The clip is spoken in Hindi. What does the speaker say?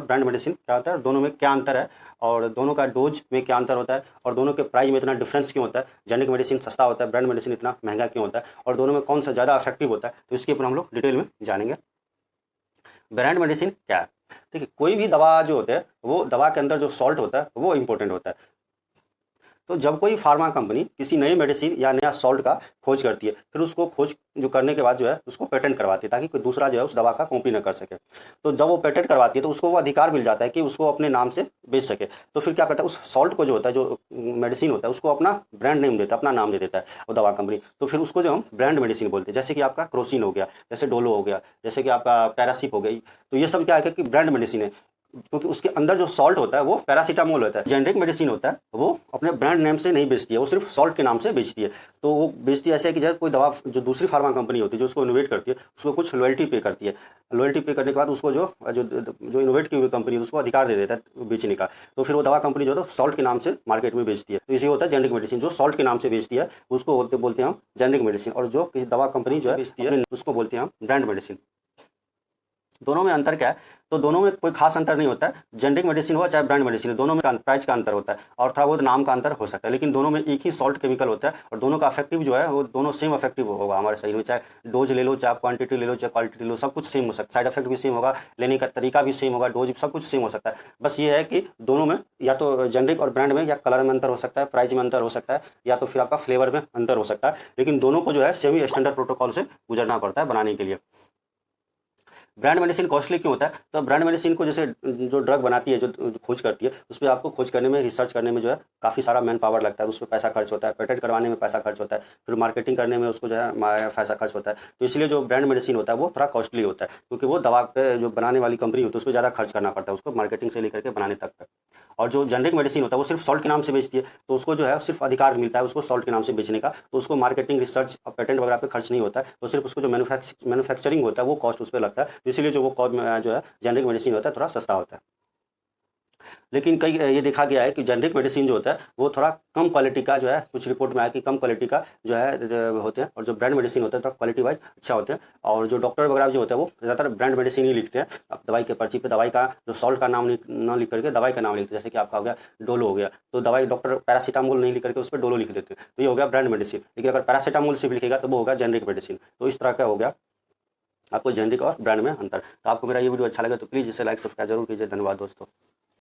ब्रांड मेडिसिन क्या होता है, दोनों में क्या अंतर है और दोनों का डोज में क्या अंतर होता है और दोनों के प्राइस में इतना डिफरेंस क्यों होता है, जेनेरिक मेडिसिन सस्ता होता है, ब्रांड मेडिसिन इतना महंगा क्यों होता है और दोनों में कौन सा ज़्यादा इफेक्टिव होता है, तो इसके ऊपर हम लोग डिटेल में जानेंगे। ब्रांड मेडिसिन क्या है? ठीक है, कोई भी दवा जो होते हैं वो दवा के अंदर जो सॉल्ट होता है वो इंपॉर्टेंट होता है। तो जब कोई फार्मा कंपनी किसी नई मेडिसिन या नया सॉल्ट का खोज करती है, फिर उसको खोज जो करने के बाद जो है उसको पेटेंट करवाती है ताकि कोई दूसरा जो है उस दवा का कॉपी न कर सके। तो जब वो पेटेंट करवाती है तो उसको वो अधिकार मिल जाता है कि उसको अपने नाम से बेच सके। तो फिर क्या करता है, उस सॉल्ट को जो होता है, जो मेडिसिन होता है, उसको अपना ब्रांड नेम देता है, अपना नाम दे देता है वो दवा कंपनी। तो फिर उसको जो हम ब्रांड मेडिसिन बोलते हैं। जैसे कि आपका क्रोसिन हो गया, जैसे डोलो हो गया, जैसे कि आपका पैरासिप हो गई, तो ये सब क्या है कि ब्रांड मेडिसिन है क्योंकि उसके अंदर जो सॉल्ट होता है वो पैरासीटामोल होता है। जेनेरिक मेडिसिन होता है वो अपने ब्रांड नेम से नहीं बेचती है, वो सिर्फ सॉल्ट के नाम से बेचती है। तो वो बेचती है ऐसे है कि जब कोई दवा जो दूसरी फार्मा कंपनी होती है जो उसको इनोवेट करती है उसको कुछ रॉयल्टी पे करती है। रॉयल्टी पे करने के बाद उसको जो जो इनोवेट की हुई कंपनी है उसको अधिकार दे देता है बेचने का। तो फिर वो दवा कंपनी जो है सॉल्ट के नाम से मार्केट में बेचती है। तो इसी होता है जेनेरिक मेडिसिन, जो सॉल्ट के नाम से बेचती है उसको बोलते हैं हम जेनेरिक मेडिसिन, और जो किसी दवा कंपनी जो है बेचती है उसको बोलते हैं हम ब्रांड मेडिसिन। दोनों में अंतर क्या है? तो दोनों में कोई खास अंतर नहीं होता है। जेनेरिक मेडिसिन हो चाहे ब्रांड मेडिसिन हो, दोनों में प्राइस का अंतर होता है और थोड़ा बहुत नाम का अंतर हो सकता है, लेकिन दोनों में एक ही सॉल्ट केमिकल होता है और दोनों का इफेक्टिव जो है वो दोनों सेम इफेक्टिव होगा हमारे शरीर में। चाहे डोज ले लो, चाहे क्वांटिटी ले लो, चाहे क्वालिटी ले लो, सब कुछ सेम हो सकता है। साइड इफेक्ट भी सेम होगा, लेने का तरीका भी सेम होगा, डोज सब कुछ सेम हो सकता है। बस ये है कि दोनों में या तो जेनेरिक और ब्रांड में या कलर में अंतर हो सकता है, प्राइस में अंतर हो सकता है, या तो फिर आपका फ्लेवर में अंतर हो सकता है, लेकिन दोनों को जो है सेमी स्टैंडर्ड प्रोटोकॉल से गुजरना पड़ता है बनाने के लिए। ब्रांड मेडिसिन कॉस्टली क्यों होता है? तो ब्रांड मेडिसिन को जैसे जो ड्रग बनाती है, जो खोज करती है, उस पर आपको खोज करने में, रिसर्च करने में जो है काफ़ी सारा मैन पावर लगता है, उस पर पैसा खर्च होता है, पेटेंट करवाने में पैसा खर्च होता है, फिर मार्केटिंग करने में उसको जो है पैसा खर्च होता है। तो इसलिए जो ब्रांड मेडिसिन होता है वो थोड़ा कॉस्टली होता है क्योंकि वो दवा पे जो बनाने वाली कंपनी होती है उस पर ज़्यादा खर्च करना पड़ता है उसको मार्केटिंग से लेकर के बनाने तक का। और जो जेनेरिक मेडिसिन होता है वो सिर्फ सॉल्ट के नाम से बेचती है, तो उसको जो है सिर्फ अधिकार मिलता है उसको सॉल्ट के नाम से बेचने का, तो उसको मार्केटिंग, रिसर्च और पेटेंट वगैरह पे खर्च नहीं होता है। तो सिर्फ उसको जो मैन्युफैक्चरिंग होता है वो कॉस्ट उस पर लगता है। तो इसीलिए जो वो जो है जेनेरिक मेडिसिन होता है थोड़ा सस्ता होता है। लेकिन कई ये देखा गया है कि जेनेरिक मेडिसिन जो होता है वो थोड़ा कम क्वालिटी का जो है, कुछ रिपोर्ट में आया कि कम क्वालिटी का जो है होते हैं, और जो ब्रांड मेडिसिन होता है थोड़ा क्वालिटी वाइज अच्छा होते हैं। और जो डॉक्टर वगैरह जो होता है वो ज़्यादातर ब्रांड मेडिसिन ही लिखते हैं। अब दवाई के पर्ची पे दवाई का जो सॉल्ट का नाम ना लिख करके दवाई का नाम लिखते हैं। जैसे कि आपका हो गया डोलो हो गया, तो दवाई डॉक्टर पैरासीटामोल नहीं लिख करके उस पर डोलो लिख देते हैं, तो ये हो गया ब्रांड मेडिसिन। लेकिन अगर पैरासीटामोल सिर्फ लिखेगा तो वो होगा जेनेरिक मेडिसिन। तो इस तरह का हो गया आपको जेनेरिक और ब्रांड में अंतर। तो आपको मेरा ये वीडियो अच्छा लगा तो प्लीज़ इसे लाइक सब्सक्राइब जरूर कीजिए। धन्यवाद दोस्तों।